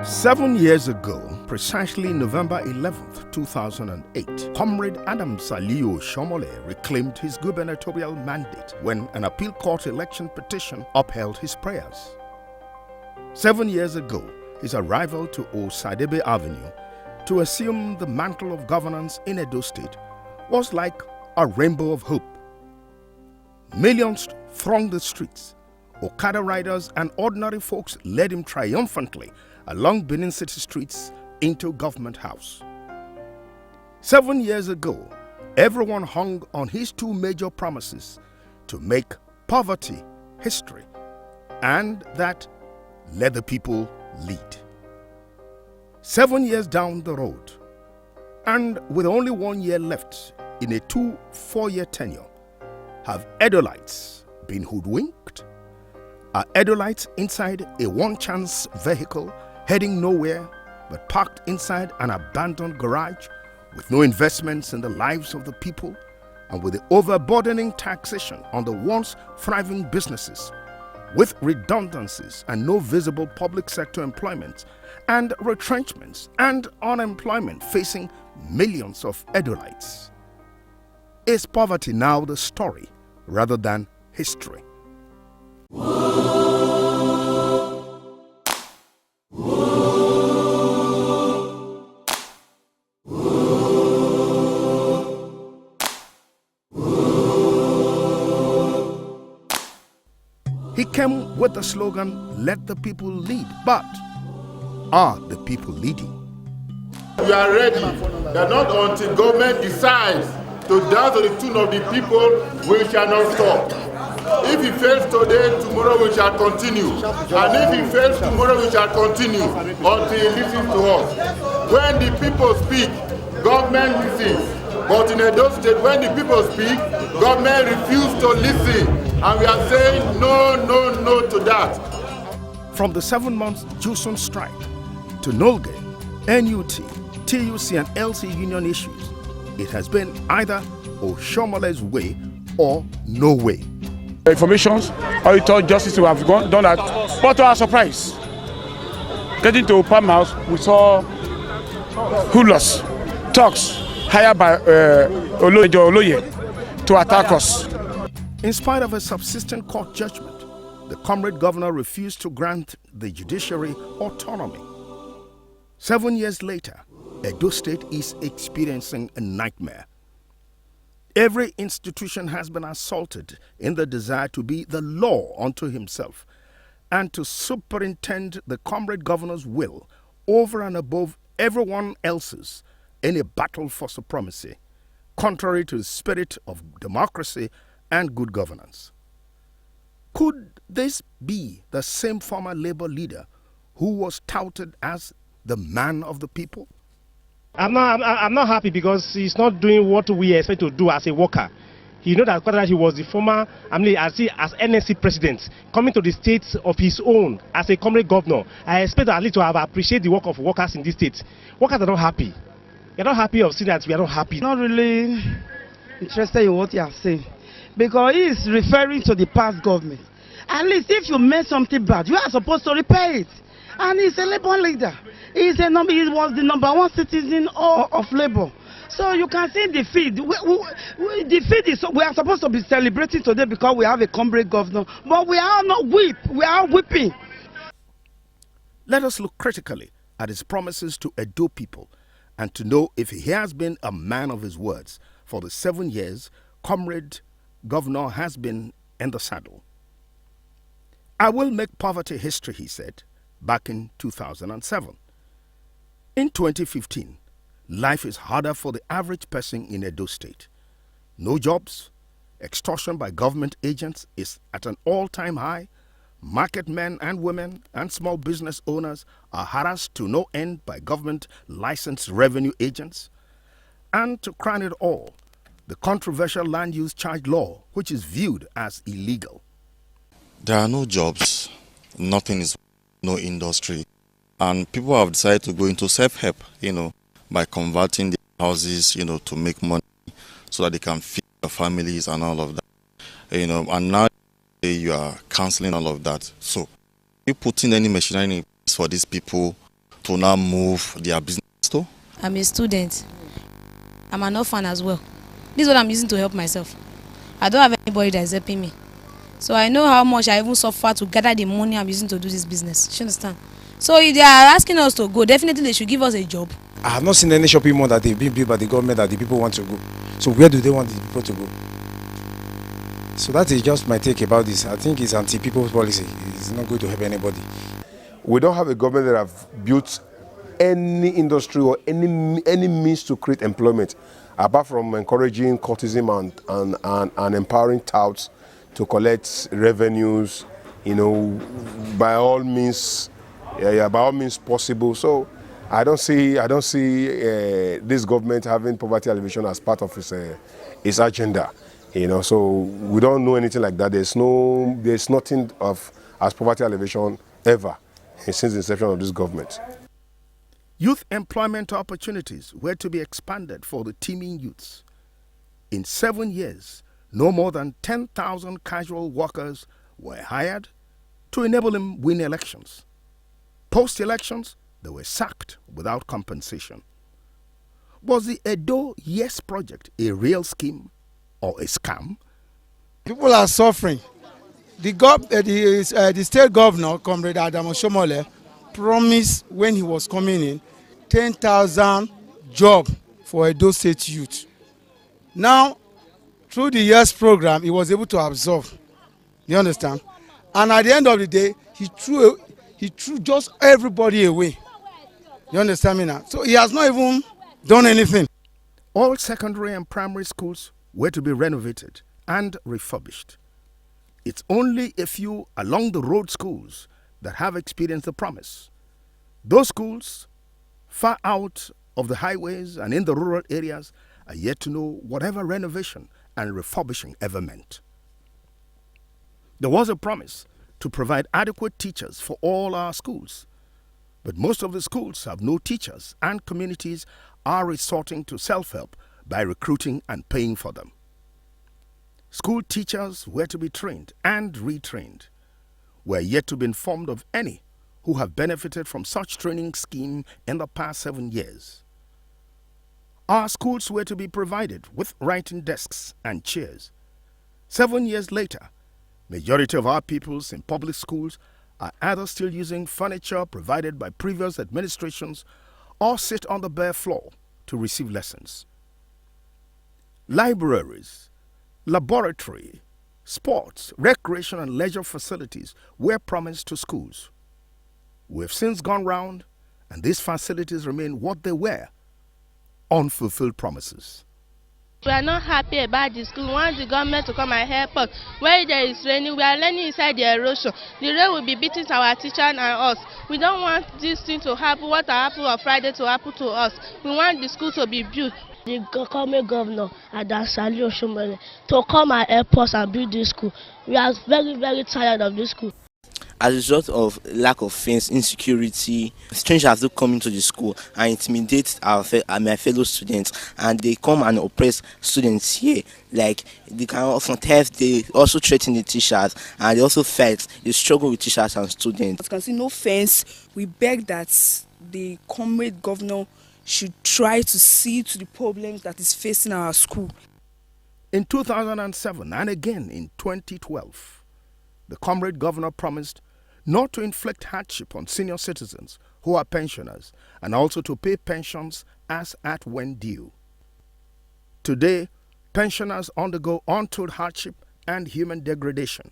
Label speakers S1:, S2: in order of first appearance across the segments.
S1: 7 years ago, precisely November 11th, 2008, Comrade Adam Oshiomhole reclaimed his gubernatorial mandate when an appeal court election petition upheld his prayers. 7 years ago, his arrival to Osadebe Avenue to assume the mantle of governance in Edo State was like a rainbow of hope. Millions thronged the streets. Okada riders and ordinary folks led him triumphantly along Benin City streets into Government House. 7 years ago, everyone hung on his two major promises to make poverty history and that let the people lead. 7 years down the road, and with only 1 year left in a 4-year tenure, have Edolites been hoodwinked? Are Edolites inside a one-chance vehicle heading nowhere but parked inside an abandoned garage with no investments in the lives of the people and with the overburdening taxation on the once thriving businesses, with redundancies and no visible public sector employment and retrenchments and unemployment facing millions of Edolites? Is poverty now the story rather than history? He came with the slogan, "Let the people lead," but are the people leading?
S2: We are ready that not until government decides to dance to the tune of the people, we shall not stop. If he fails today, tomorrow we shall continue. And if he fails tomorrow, we shall continue until he listens to us. When the people speak, government listens. But in Edo State, when the people speak, government refuses to listen. And we are saying no, no, no to that.
S1: From the 7-month Jusun strike to NOLGE, NUT, TUC and LC union issues, it has been either Oshiomhole's way or no way.
S3: Information, auditor, justice to have done that, but to our surprise, getting to Palm House, we saw hoodlums, thugs hired by Oloye to attack us.
S1: In spite of a subsistent court judgment, the comrade governor refused to grant the judiciary autonomy. 7 years later, Edo State is experiencing a nightmare. Every institution has been assaulted in the desire to be the law unto himself and to superintend the comrade governor's will over and above everyone else's in a battle for supremacy, contrary to the spirit of democracy and good governance. Could this be the same former labor leader who was touted as the man of the people?
S4: I'm not happy because he's not doing what we expect to do as a worker. He knows that he was the former, as NSC president, coming to the state of his own as a comrade governor. I expect at least to have appreciated the work of workers in this state. Workers are not happy. They're not happy of seeing that we are not happy.
S5: Not really interested in what you are saying, because he is referring to the past government. At least if you made something bad, you are supposed to repair it. And he's a labor leader. He was the #1 citizen of labor. So you can see the feed. We are supposed to be celebrating today because we have a comrade governor, but we are not we are weeping.
S1: Let us look critically at his promises to Edo people and to know if he has been a man of his words for the 7 years comrade governor has been in the saddle. "I will make poverty history," he said back in 2007. In 2015, life is harder for the average person in Edo State. No jobs, extortion by government agents is at an all-time high, market men and women and small business owners are harassed to no end by government licensed revenue agents, and to crown it all, the controversial land use charge law, which is viewed as illegal.
S6: There are no jobs, nothing is, no industry, and people have decided to go into self-help, by converting their houses, to make money so that they can feed their families and all of that, and now you are cancelling all of that. So you putting any machinery in place for these people to now move their business to?
S7: I'm a student. I'm an orphan as well. This is what I'm using to help myself. I don't have anybody that is helping me. So I know how much I even suffer to gather the money I'm using to do this business. You understand? So if they are asking us to go, definitely they should give us a job.
S8: I have not seen any shopping mall that they've been built by the government that the people want to go. So where do they want the people to go? So that is just my take about this. I think it's anti-people's policy. It's not going to help anybody.
S9: We don't have a government that have built any industry or any means to create employment, apart from encouraging cultism and empowering touts to collect revenues, by all means possible. So I don't see this government having poverty alleviation as part of its agenda. So we don't know anything like that. There's nothing as poverty alleviation ever since the inception of this government.
S1: Youth employment opportunities were to be expanded for the teeming youths. In 7 years, no more than 10,000 casual workers were hired to enable him win elections. Post-elections, they were sacked without compensation. Was the Edo Yes project a real scheme or a scam?
S10: People are suffering. The state governor, Comrade Oshiomhole, promised when he was coming in 10,000 jobs for Edo State youth. Now, through the Yes program, he was able to absorb. You understand? And at the end of the day, he threw just everybody away. You understand me now? So he has not even done anything.
S1: All secondary and primary schools were to be renovated and refurbished. It's only a few along the road schools that have experienced the promise. Those schools, far out of the highways and in the rural areas, are yet to know whatever renovation and refurbishing ever meant. There was a promise to provide adequate teachers for all our schools, but most of the schools have no teachers and communities are resorting to self-help by recruiting and paying for them. School teachers were to be trained and retrained. We are yet to be informed of any who have benefited from such training scheme in the past 7 years. Our schools were to be provided with writing desks and chairs. 7 years later, majority of our pupils in public schools are either still using furniture provided by previous administrations or sit on the bare floor to receive lessons. Libraries, laboratory, sports, recreation and leisure facilities were promised to schools. We have since gone round and these facilities remain what they were, unfulfilled promises.
S11: We are not happy about the school. We want the government to come and help us. Where there is raining, we are learning inside the erosion. The rain will be beating our teacher and us. We don't want this thing to happen, what happened on Friday to happen to us. We want the school to be built.
S12: The current governor, Oshiomhole, to come and help us and build this school. We are very, very tired of this school.
S13: As a result of lack of fence, insecurity, strangers do come into the school and intimidate my fellow students, and they come and oppress students here. Like they can often theft, they also threaten the teachers, and they also fight, they struggle with teachers and students.
S14: As you can see, no fence. We beg that the comrade governor should try to see to the problems that is facing our school.
S1: In 2007 and again in 2012, the comrade governor promised not to inflict hardship on senior citizens who are pensioners and also to pay pensions as at when due. Today, pensioners undergo untold hardship and human degradation.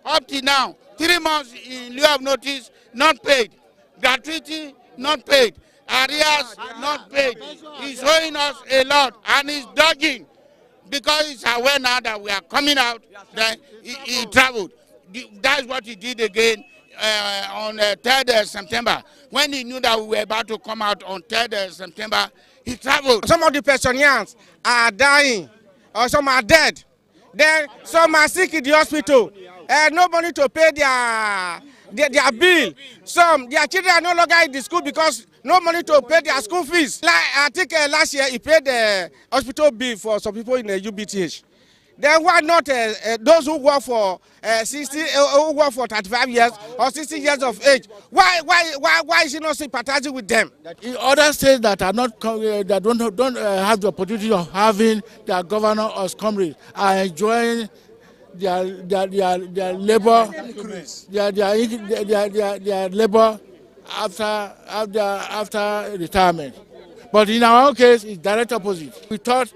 S15: Up to now, 3 months in lieu of notice, not paid. Gratuity, not paid. Arrears, not paid. He's owing us a lot and he's dodging because he's aware now that we are coming out. Then he traveled. That's what he did again on 3rd September. When he knew that we were about to come out on 3rd September, he traveled.
S16: Some of the pensioners are dying, or some are dead. Then some are sick in the hospital, and no money to pay their bill. Some, their children are no longer in the school because no money to pay their school fees. Like, I think last year he paid the hospital bill for some people in the UBTH. Then why not those who work for 60, who work for 35 years or 60 years of age? Why is he not sympathizing with them?
S10: In other states that are not that don't have the opportunity of having their governor as comrades are enjoying their labor, their labor after retirement. But in our own case, it's direct opposite. We thought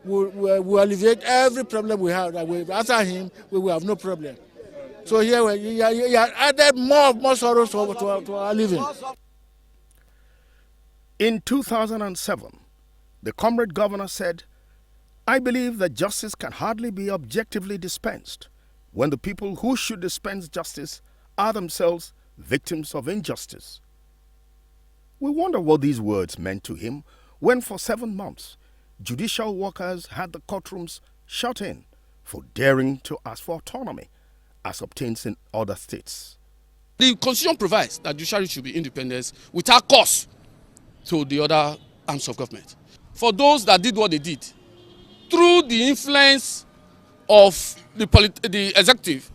S10: we alleviate every problem we have. That after him, we will have no problem. So here he added more sorrows to our living.
S1: In 2007, the comrade governor said, "I believe that justice can hardly be objectively dispensed when the people who should dispense justice are themselves victims of injustice." We wonder what these words meant to him when for 7 months, judicial workers had the courtrooms shut in for daring to ask for autonomy, as obtains in other states.
S17: The Constitution provides that judiciary should be independent without cost to the other arms of government. For those that did what they did, through the influence of the executive,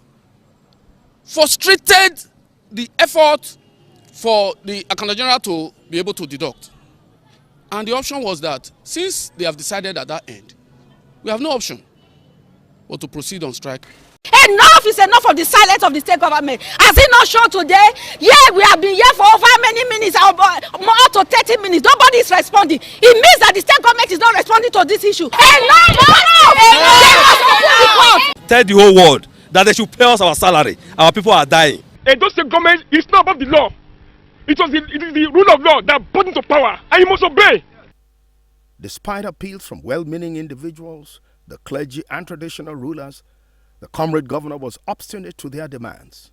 S17: frustrated the effort for the Accountant General to be able to deduct. And the option was that since they have decided at that end, we have no option but to proceed on strike.
S18: Enough is enough of the silence of the state government. Has it not shown today? Yeah, we have been here for over many minutes, up to 30 minutes. Nobody is responding. It means that the state government is not responding to this issue. Enough!
S19: Tell the whole world that they should pay us our salary. Our people are dying.
S20: Edo State government is not above the law. It is the rule of law that brought into power, and you must obey.
S1: Despite appeals from well-meaning individuals, the clergy and traditional rulers, the comrade governor was obstinate to their demands.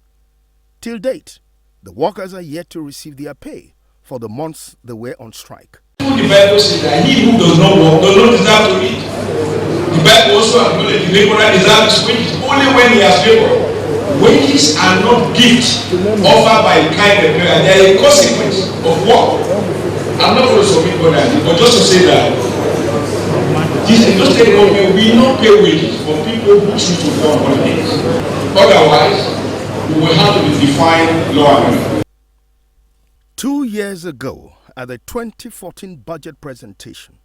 S1: Till date, the workers are yet to receive their pay for the months they were on strike.
S21: The Bible says that he who does not work does not deserve to eat. The Bible also acknowledges the laborer deserves his wages only when he has labored. Wages are not gifts offered by kind of prayer. They are a consequence of work. I'm not going to submit more than this, but just to say that this state government will not pay wages for people who choose to go on holidays. Otherwise, we will have to define law and order.
S1: 2 years ago, at the 2014 budget presentation,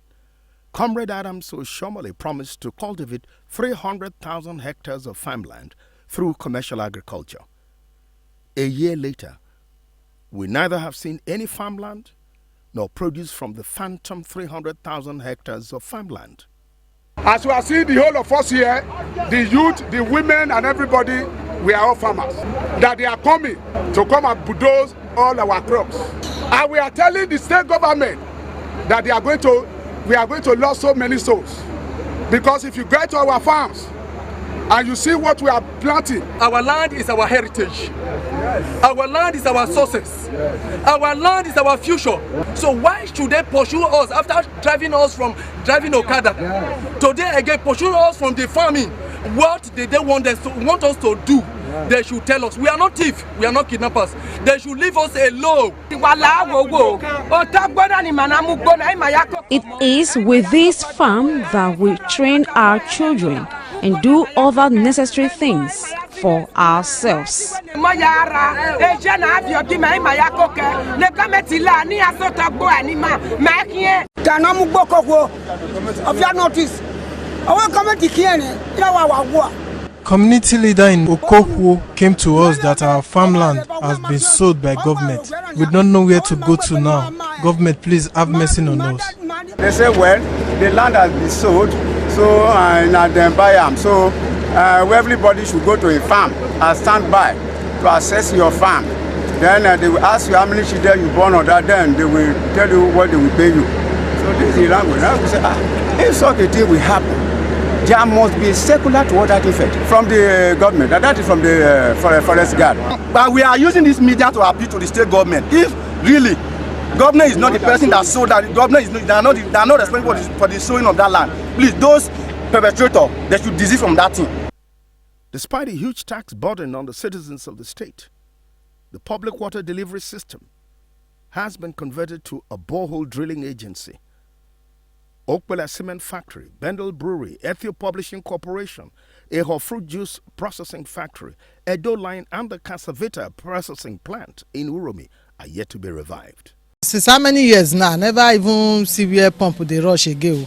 S1: Comrade Adams Oshiomhole promised to cultivate 300,000 hectares of farmland through commercial agriculture. A year later, we neither have seen any farmland nor produce from the phantom 300,000 hectares of farmland.
S22: As we are seeing the whole of us here, the youth, the women and everybody, we are all farmers. That they are coming to come and bulldoze all our crops. And we are telling the state government that we are going to lose so many souls. Because if you go to our farms and you see what we are planting.
S23: Our land is our heritage. Our land is our sources. Our land is our future. So why should they pursue us after driving Okada? Today again, pursue us from the farming. What did they want us to do? They should tell us. We are not thieves. We are not kidnappers. They should leave us alone.
S24: It is with this farm that we train our children and do other necessary things for ourselves.
S25: Community leader in Okohuo came to us that our farmland has been sold by government. We don't know where to go to now. Government, please have mercy on us.
S26: They say, well, the land has been sold, so and then buy them. So everybody should go to a farm and stand by to assess your farm. Then they will ask you how many children you born on that. Then they will tell you what they will pay you. So this is the language. Now we say, if such a thing will happen, there must be a secular to order effect from the government, and that is from the forest guard.
S27: But we are using this media to appeal to the state government. If really government is not the person that sold that, the government is not, they are not responsible for the sowing of that land. Please, those perpetrators, they should desist from that thing.
S1: Despite a huge tax burden on the citizens of the state, the public water delivery system has been converted to a borehole drilling agency. Oakville Cement Factory, Bendel Brewery, Ethio Publishing Corporation, Eho Fruit Juice Processing Factory, Edo Line and the Casavita Processing Plant in Uromi are yet to be revived.
S2: Since how many years now? Never even see where pump the rush again.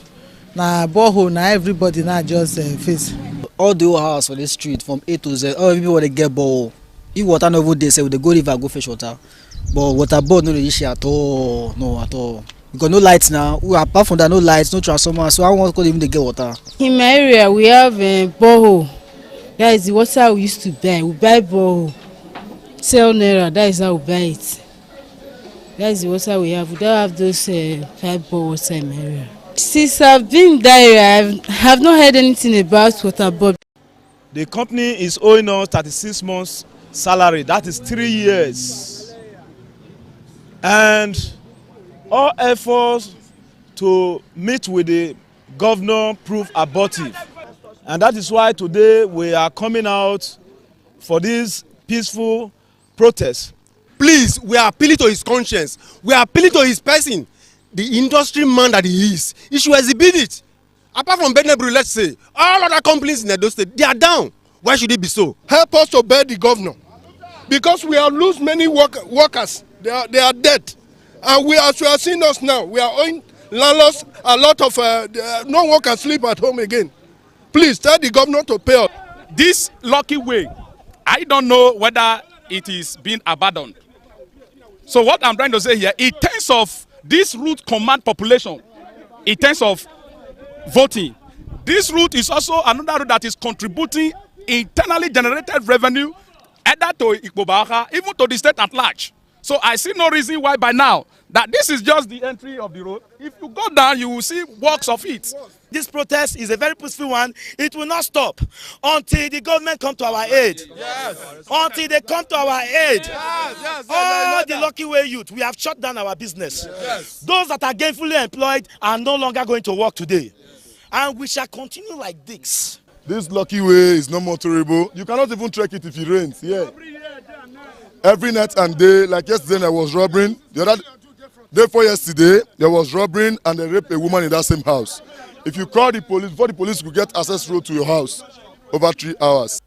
S2: Now borehole, now everybody now just face.
S3: All the whole house for the street from A to Z, all people want to get borehole. If water no good, they say we go river go fetch water. But water board no issue at all, no at all. Because no lights now. Apart from that, no lights, no transformer. So I want to even to get water.
S4: In my area, we have a borehole. That is the water we used to buy. We buy borehole, sell naira. That is how we buy it. That is the water we have. We don't have those pipe bore water in my area. Since I've been in that area, I have not heard anything about water board.
S19: The company is owing us 36 months salary. That is 3 years. And all efforts to meet with the governor prove abortive. And that is why today we are coming out for this peaceful protest.
S5: Please, we are appealing to his conscience. We are appealing to his person, the industry man that he is. He should exhibit it. Apart from Benebru, let's say, all other companies in Edo State, they are down. Why should it be so?
S22: Help us to bear the governor. Because we have lost many workers. They are dead. And as we are seeing us now, we are owing landlords a lot of, no one can sleep at home again. Please tell the governor to pay us.
S20: This lucky way, I don't know whether it is being abandoned. So what I'm trying to say here, in terms of this route command population, in terms of voting, this route is also another route that is contributing internally generated revenue either to Ikpobaha, even to the state at large. So I see no reason why by now that this is just the entry of the road. If you go down, you will see works of it.
S6: This protest is a very peaceful one. It will not stop until the government come to our aid.
S5: Yes.
S6: Until they come to our aid.
S5: Yes.
S6: All the lucky way youth, we have shut down our business.
S5: Yes.
S6: Those that are gainfully employed are no longer going to work today. And we shall continue like this.
S7: This lucky way is no more terrible. You cannot even trek it if it rains. Yeah. Every night and day, like yesterday there was robbing. The other day before yesterday, there was robbing and they raped a woman in that same house. If you call the police, before the police could get access road to your house, over 3 hours.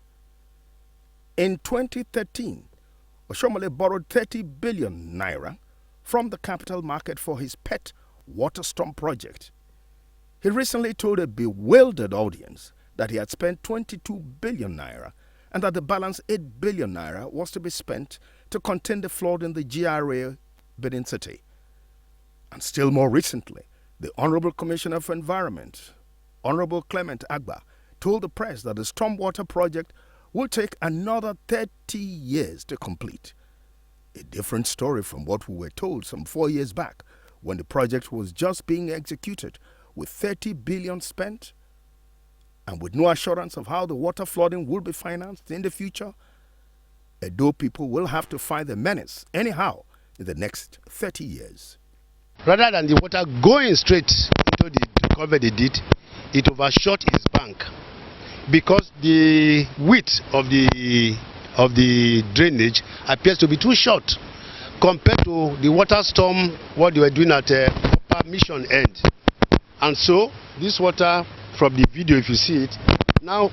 S1: In 2013, Oshiomhole borrowed 30 billion naira from the capital market for his pet water storm project. He recently told a bewildered audience that he had spent 22 billion naira and that the balance 8 billion naira was to be spent to contain the flood in the GRA Benin City. And still more recently, the Honorable Commissioner for Environment, Honorable Clement Agba, told the press that the stormwater project will take another 30 years to complete. A different story from what we were told some 4 years back when the project was just being executed with 30 billion spent and with no assurance of how the water flooding will be financed in the future. Edo people will have to find the menace anyhow in the next 30 years.
S8: Rather than the water going straight into the cover they did, it overshot his bank because the width of the drainage appears to be too short compared to the water storm what they were doing at Upper Mission end. And so this water from the video, if you see it, now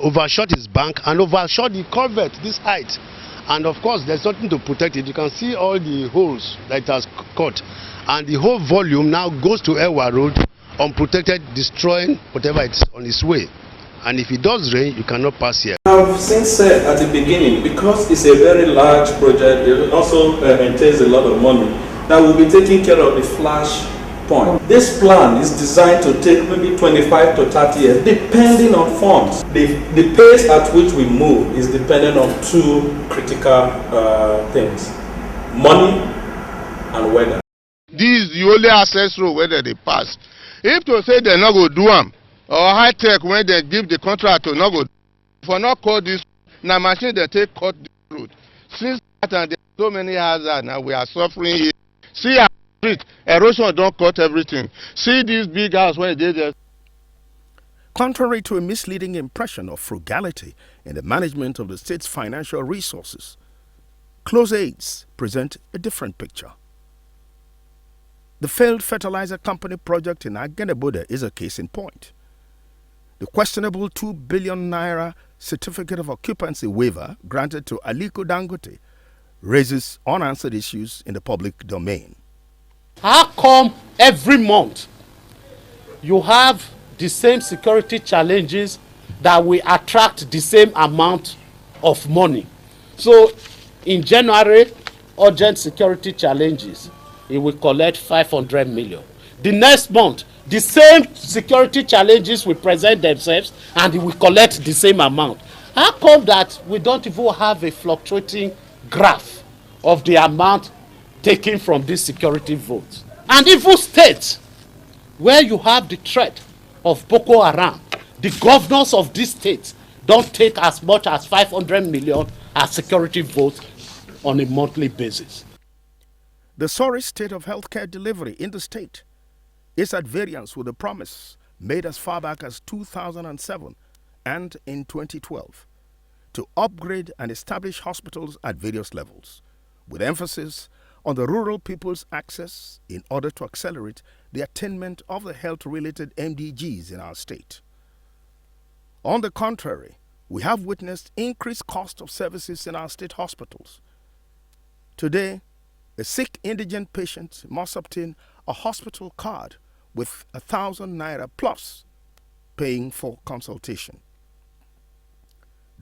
S8: overshot his bank and overshot the culvert this height. And of course there's nothing to protect it. You can see all the holes that it has cut, and the whole volume now goes to Ewa Road unprotected, destroying whatever it's on its way. And if it does rain, you cannot pass here.
S28: I've since said at the beginning, because it's a very large project, it also entails a lot of money that will be taking care of the flash point. This plan is designed to take maybe 25 to 30 years, depending on funds. The pace at which we move is dependent on two critical things: money and weather.
S8: This is the only access road where they pass. If to say they're not going to do them, or high tech when they give the contract to not go, for not cut this, now machine they take cut this road. Since that and there are so many hazards now we are suffering here. See our street, erosion don't cut everything. See this big house where they there.
S1: Contrary to a misleading impression of frugality in the management of the state's financial resources, close aids present a different picture. The failed fertilizer company project in Ageneboda is a case in point. The questionable 2 billion naira certificate of occupancy waiver granted to Aliko Dangote raises unanswered issues in the public domain.
S9: How come every month you have the same security challenges that will attract the same amount of money? So in January, urgent security challenges, it will collect 500 million. The next month, the same security challenges will present themselves and it will collect the same amount. How come that we don't even have a fluctuating graph of the amount taken from these security votes? And even states where you have the threat of Boko Haram, the governors of these states don't take as much as 500 million as security votes on a monthly basis.
S1: The sorry state of healthcare delivery in the state is at variance with the promise made as far back as 2007 and in 2012 to upgrade and establish hospitals at various levels, with emphasis on the rural people's access in order to accelerate the attainment of the health-related MDGs in our state. On the contrary, we have witnessed increased cost of services in our state hospitals. Today, a sick indigent patient must obtain a hospital card with 1,000 naira plus paying for consultation.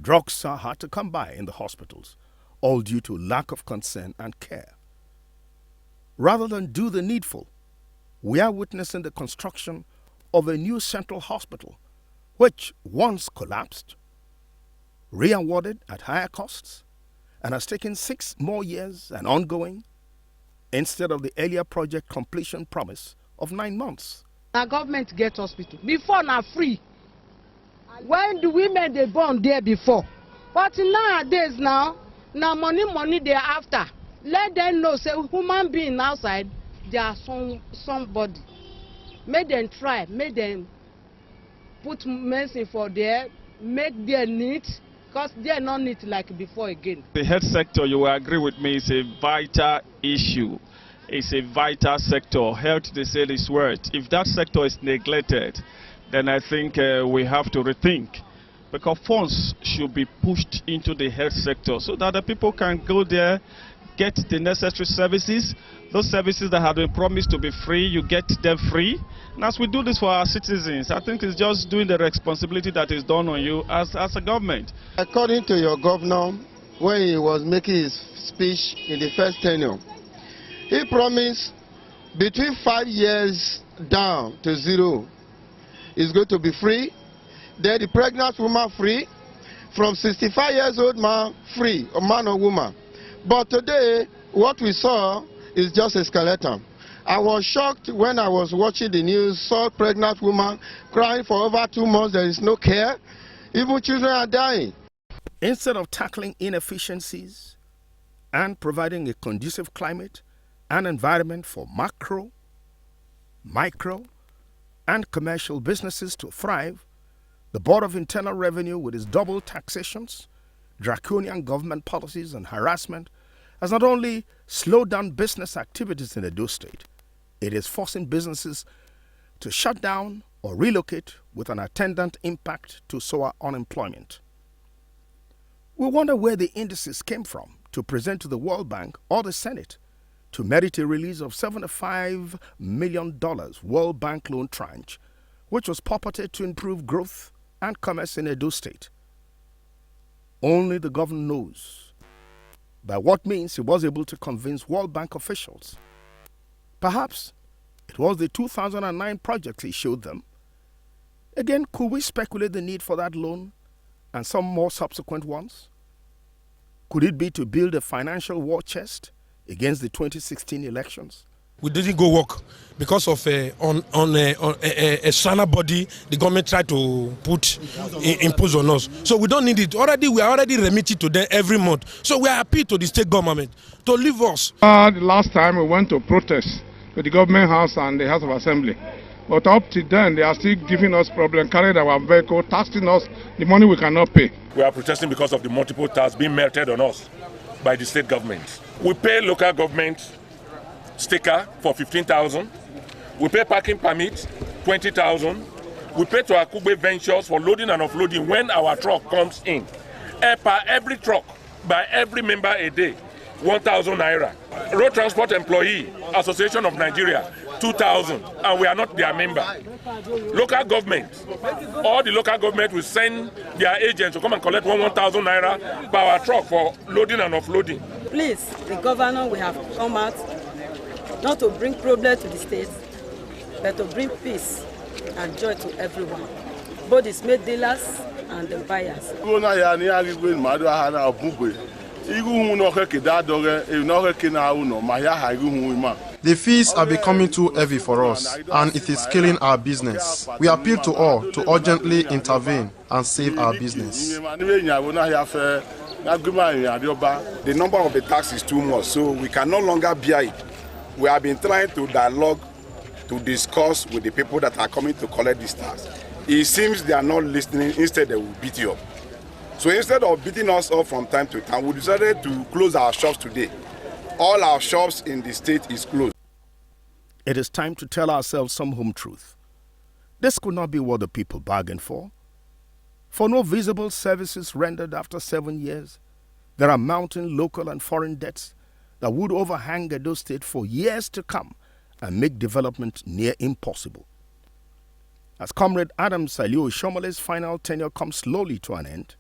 S1: Drugs are hard to come by in the hospitals, all due to lack of concern and care. Rather than do the needful, we are witnessing the construction of a new central hospital, which once collapsed, re-awarded at higher costs, and has taken 6 more years and ongoing, instead of the earlier project completion promise of 9 months.
S4: Our government get hospital. Before na free. When the women they born there before. But nowadays now money they after. Let them know say human being outside, they are somebody. Make them try, make them put medicine for there, make their needs, because they are not neat like before again.
S10: The health sector, you will agree with me, is a vital issue. It's a vital sector. Health, they say, is worth. If that sector is neglected, then I think we have to rethink. Because funds should be pushed into the health sector so that the people can go there, get the necessary services. Those services that have been promised to be free, you get them free. And as we do this for our citizens, I think it's just doing the responsibility that is done on you as a government.
S11: According to your governor, when he was making his speech in the first tenure, he promised between 5 years down to 0 is going to be free. Then the pregnant woman free. From 65 years old man free, a man or woman. But today, what we saw is just a skeleton. I was shocked when I was watching the news, saw a pregnant woman crying for over 2 months, there is no care. Even children are dying.
S1: Instead of tackling inefficiencies and providing a conducive climate and environment for macro, micro, and commercial businesses to thrive, the Board of Internal Revenue, with its double taxations, draconian government policies, and harassment, has not only slowed down business activities in Edo State, it is forcing businesses to shut down or relocate with an attendant impact to soar unemployment. We wonder where the indices came from to present to the World Bank or the Senate to merit a release of $75 million World Bank loan tranche, which was purported to improve growth and commerce in Edo State. Only the governor knows by what means he was able to convince World Bank officials. Perhaps it was the 2009 project he showed them. Again, could we speculate the need for that loan and some more subsequent ones? Could it be to build a financial war chest against the 2016 elections?
S6: We didn't go work because of a external body the government tried to impose on us. So we don't need it. We are already remitted to them every month. So we are appeal to the state government to leave us.
S22: The last time we went to protest to the government house and the House of Assembly. But up to then, they are still giving us problem, carrying our vehicle, taxing us the money we cannot pay.
S12: We are protesting because of the multiple tasks being meted on us by the state government. We pay local government sticker for 15,000. We pay parking permit 20,000. We pay to Akube Ventures for loading and offloading when our truck comes in. Per every truck, by every member a day, 1,000 naira. Road Transport Employee Association of Nigeria, 2,000, and we are not their member. Local government, all the local government will send their agents to come and collect 1,000 naira per our truck for loading and offloading.
S13: Please, the governor will have come out not to bring problems to the state, but to bring peace and joy to everyone, both the small dealers and the buyers.
S25: The fees are becoming too heavy for us, and it is killing our business. We appeal to all to urgently intervene and save our business.
S14: The number of the tax is too much, so we can no longer bear it. We have been trying to dialogue, to discuss with the people that are coming to collect this tax. It seems they are not listening. Instead, they will beat you up. So instead of beating us up from time to time, we decided to close our shops today. All our shops in the state is closed.
S1: It is time to tell ourselves some home truth. This could not be what the people bargained for. For no visible services rendered after 7 years, there are mounting local and foreign debts that would overhang Edo State for years to come and make development near impossible. As Comrade Oshiomhole's final tenure comes slowly to an end,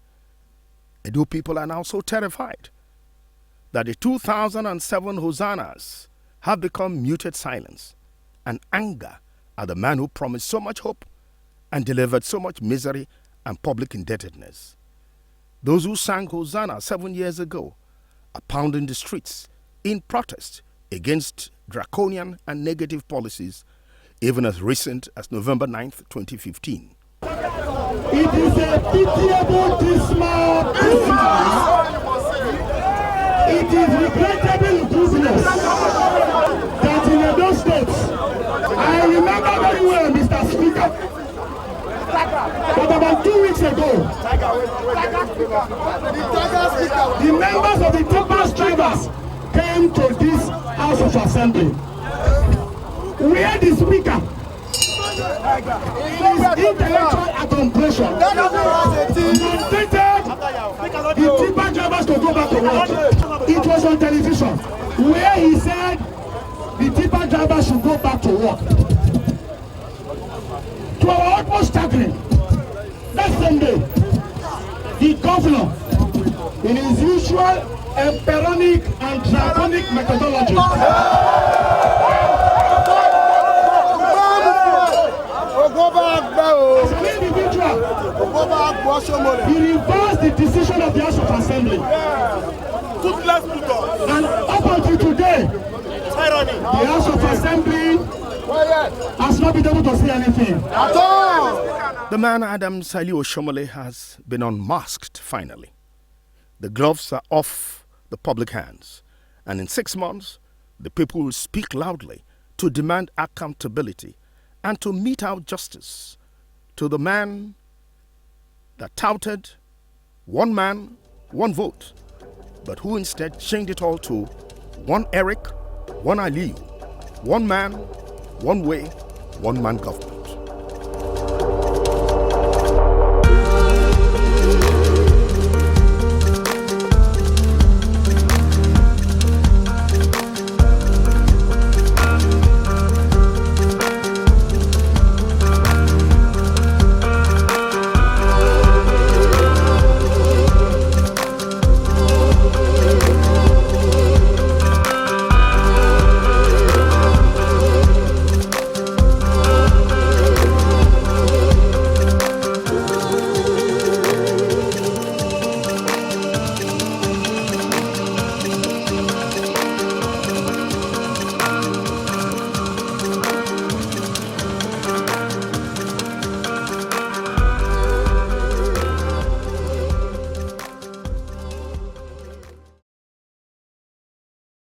S1: Edo people are now so terrified that the 2007 hosannas have become muted silence and anger at the man who promised so much hope and delivered so much misery and public indebtedness. Those who sang hosanna 7 years ago are pounding the streets in protest against draconian and negative policies, even as recent as November 9th, 2015.
S15: It is a pitiable, dismal business. It is regrettable business that in Edo State, I remember very well, Mr. Speaker, but about 2 weeks ago, the members of the Topaz Drivers came to this House of Assembly, where the Speaker his intellectual accommodation mandated the tipper drivers to go back to work. It was on television where he said the tipper drivers should go back to work. To our utmost chagrin, that same day, the governor, in his usual emperonic and draconic methodology, as an individual, he reversed the decision of the House of Assembly. And up until today, the House of Assembly has not been able to say anything at all.
S1: The man Oshiomhole has been unmasked finally. The gloves are off the public hands, and in 6 months, the people will speak loudly to demand accountability and to mete out justice to the man that touted one man, one vote, but who instead changed it all to one Eric, one Aliyu, one man, one way, one man government.